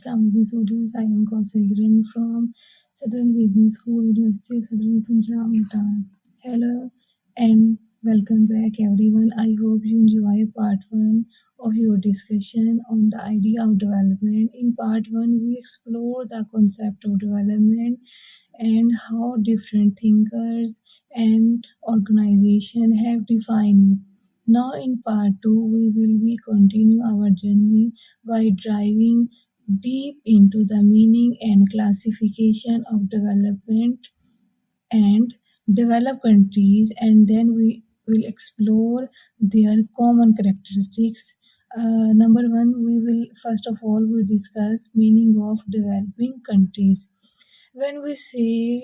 Assalamualaikum students. I am Kausar Hiran from Southern Business School, University of Southern Punjab, Bhutan. Hello and welcome back everyone. I hope you enjoy part 1 of your discussion on the idea of development. In part 1, we explore the concept of development and how different thinkers and organizations have defined it. Now, in part 2, we will be continue our journey by driving deep into the meaning and classification of development and developed countries, and then we will explore their common characteristics. Number one, we will first of all we discuss meaning of developing countries. When we say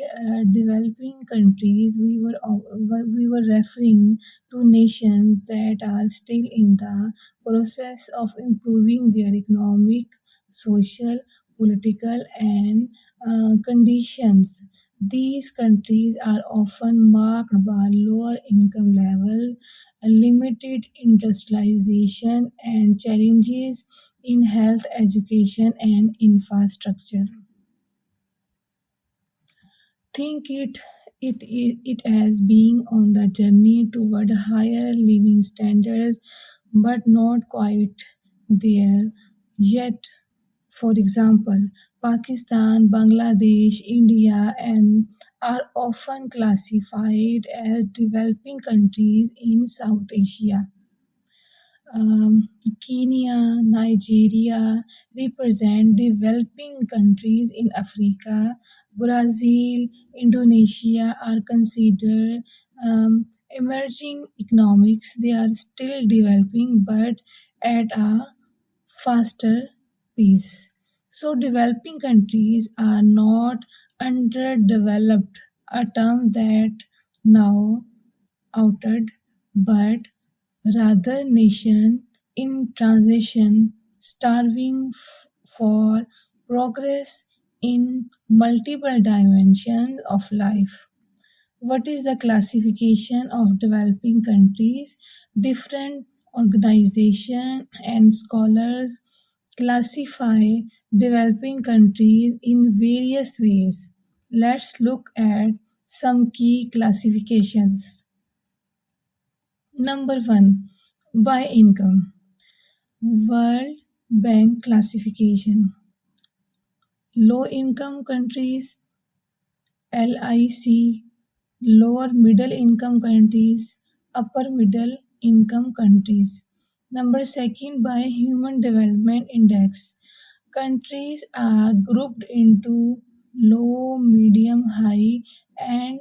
developing countries, we were referring to nations that are still in the process of improving their economic, social, political, and conditions. These countries are often marked by lower income level, a limited industrialization, and challenges in health, education, and infrastructure. Think it as being on the journey toward higher living standards, but not quite there yet. For example, Pakistan, Bangladesh, India, and are often classified as developing countries in South Asia. Kenya, Nigeria represent developing countries in Africa. Brazil, Indonesia are considered emerging economics. They are still developing, but at a faster pace. So, developing countries are not underdeveloped, a term that now outed, but rather nation in transition, starving for progress in multiple dimensions of life. What is the classification of developing countries? Different organizations and scholars classify developing countries in various ways. Let's look at some key classifications. Number 1, by income. World Bank classification. Low income countries, LIC, lower middle income countries, upper middle income countries. Number 2, by Human Development Index. Countries are grouped into low, medium, high, and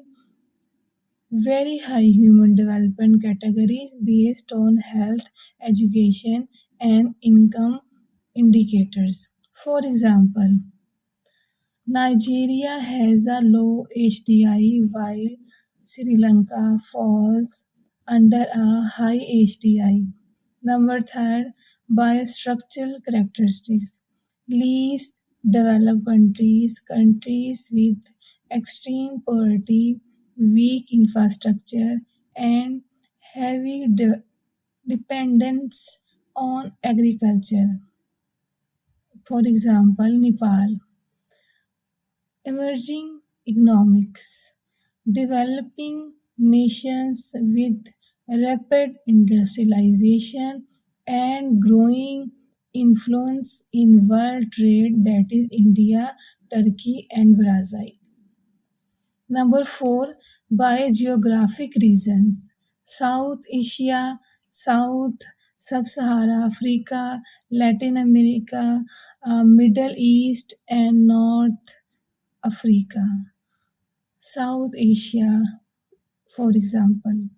very high human development categories based on health, education, and income indicators. For example, Nigeria has a low HDI while Sri Lanka falls under a high HDI. Number 3, biostructural characteristics. Least developed countries, countries with extreme poverty, weak infrastructure, and heavy dependence on agriculture. For example, Nepal. Emerging economics. Developing nations with rapid industrialization and growing influence in world trade, that is India, Turkey, and Brazil. Number 4, by geographic regions. South Asia, South Sub-Sahara Africa, Latin America, Middle East, and North Africa. South Asia, for example.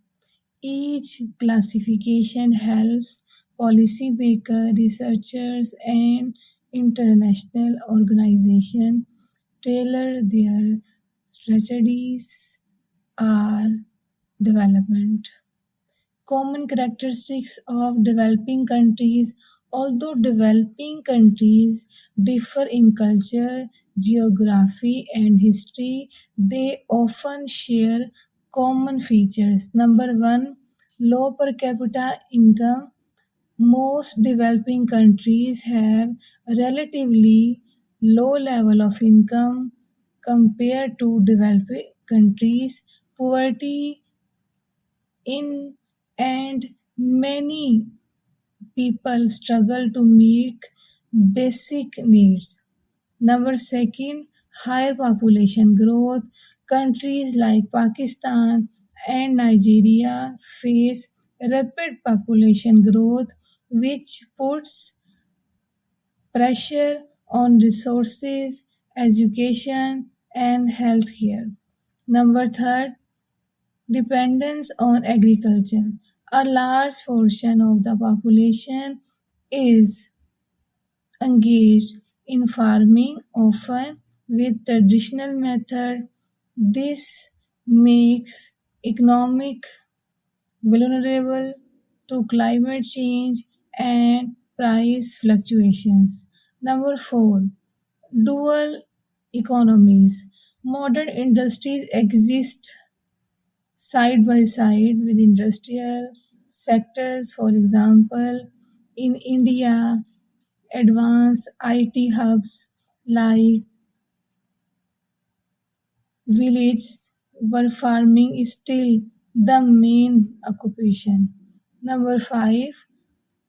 Each classification helps policymakers, researchers, and international organizations tailor their strategies or development. Common characteristics of developing countries. Although developing countries differ in culture, geography, and history, they often share common features. Number 1, low per capita income. Most developing countries have relatively low level of income compared to developing countries, poverty in and many people struggle to meet basic needs. Number second, higher population growth. Countries like Pakistan and Nigeria face rapid population growth, which puts pressure on resources, education, and healthcare. Number third, dependence on agriculture. A large portion of the population is engaged in farming, often with traditional method. This makes economic vulnerable to climate change and price fluctuations. Number 4, dual economies. Modern industries exist side by side with industrial sectors. For example, in India, advanced IT hubs like villages where farming is still the main occupation. Number 5,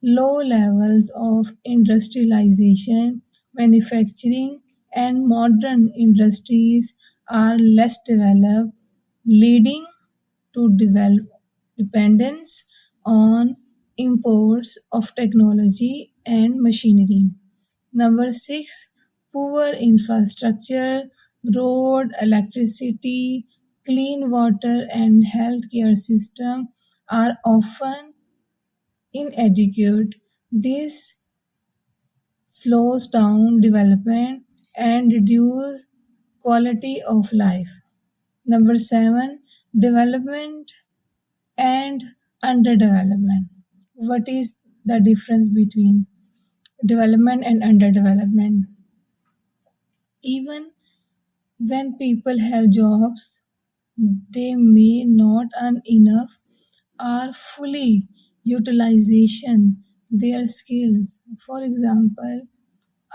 low levels of industrialization, manufacturing, and modern industries are less developed, leading to develop dependence on imports of technology and machinery. Number 6, poor infrastructure, road, electricity, clean water, and healthcare system are often inadequate. This slows down development and reduce quality of life. Number 7, development and underdevelopment. What is the difference between development and underdevelopment? Even when people have jobs, they may not earn enough or fully utilization their skills. For example,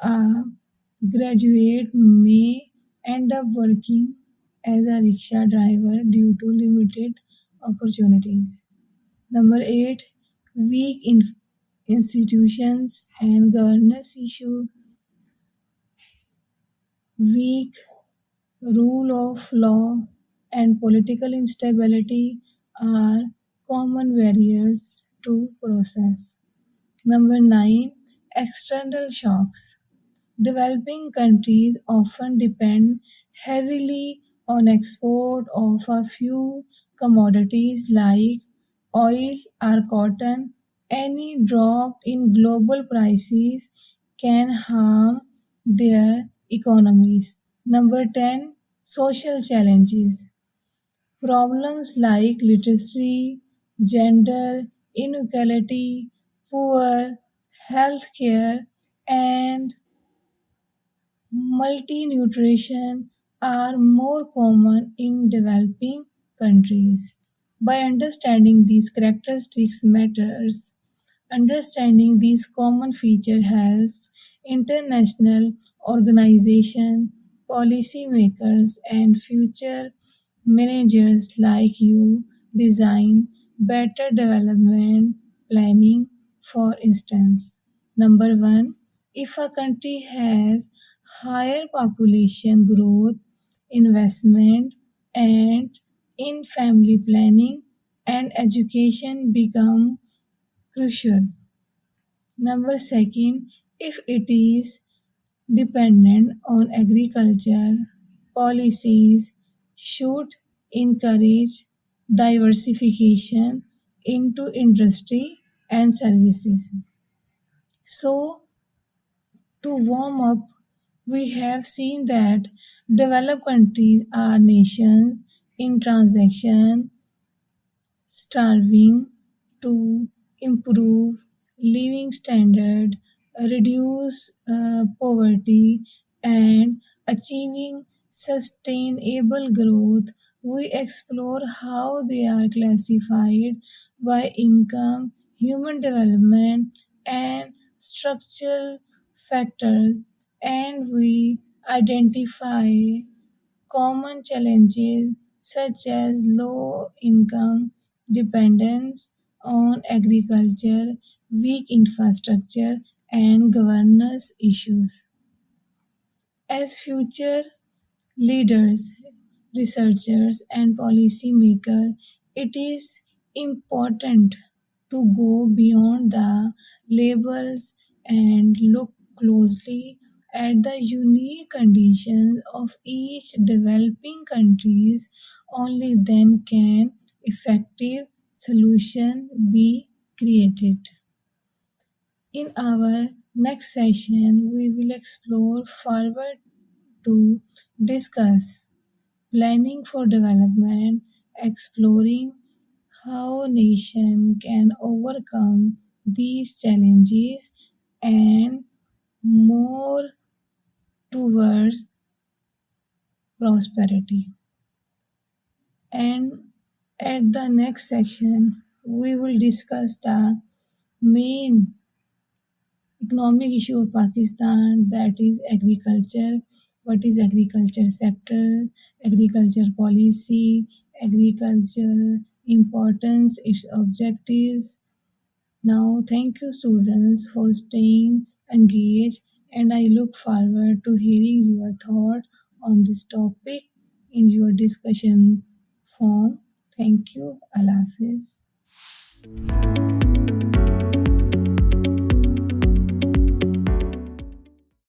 a graduate may end up working as a rickshaw driver due to limited opportunities. Number 8, weak institutions and governance issue. Weak rule of law and political instability are common barriers to process. Number 9, external shocks. Developing countries often depend heavily on export of a few commodities like oil or cotton. Any drop in global prices can harm their economies. Number 10, social challenges. Problems like literacy, gender inequality, poor healthcare, and multi-nutrition are more common in developing countries. By understanding these characteristics matters, understanding these common features helps international organizations, policymakers, and future managers like you design better development planning. For instance, number 1, if a country has higher population growth, investment, and in family planning and education become crucial. Number second, if it is dependent on agriculture, policies should encourage diversification into industry and services. So, to warm up, we have seen that developed countries are nations in transaction starving to improve living standard, reduce poverty, and achieving sustainable growth. We explore how they are classified by income, human development, and structural factors. and we identify common challenges such as low income, dependence on agriculture, weak infrastructure, and governance issues. As future leaders, researchers, and policymakers, it is important to go beyond the labels and look closely at the unique conditions of each developing countries. Only then can effective solution be created. In our next session, we will explore forward to discuss planning for development, exploring how nation can overcome these challenges and more towards prosperity. And at the next section, we will discuss the main economic issue of Pakistan, that is agriculture. What is agriculture sector, agriculture policy, agriculture importance, its objectives. Now, thank you, students, for staying engaged, and I look forward to hearing your thought on this topic in your discussion form. Thank you. Allah Hafiz.